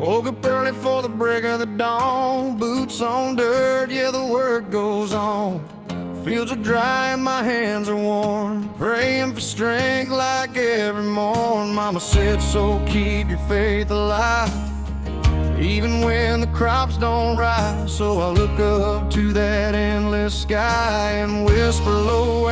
Woke up early for the break of the dawn. Boots on dirt, yeah, the work goes on. Fields are dry and my hands are warm. Praying for strength like every morn. Mama said, so keep your faith alive, even when the crops don't rise. So I look up to that endless sky and whisper low,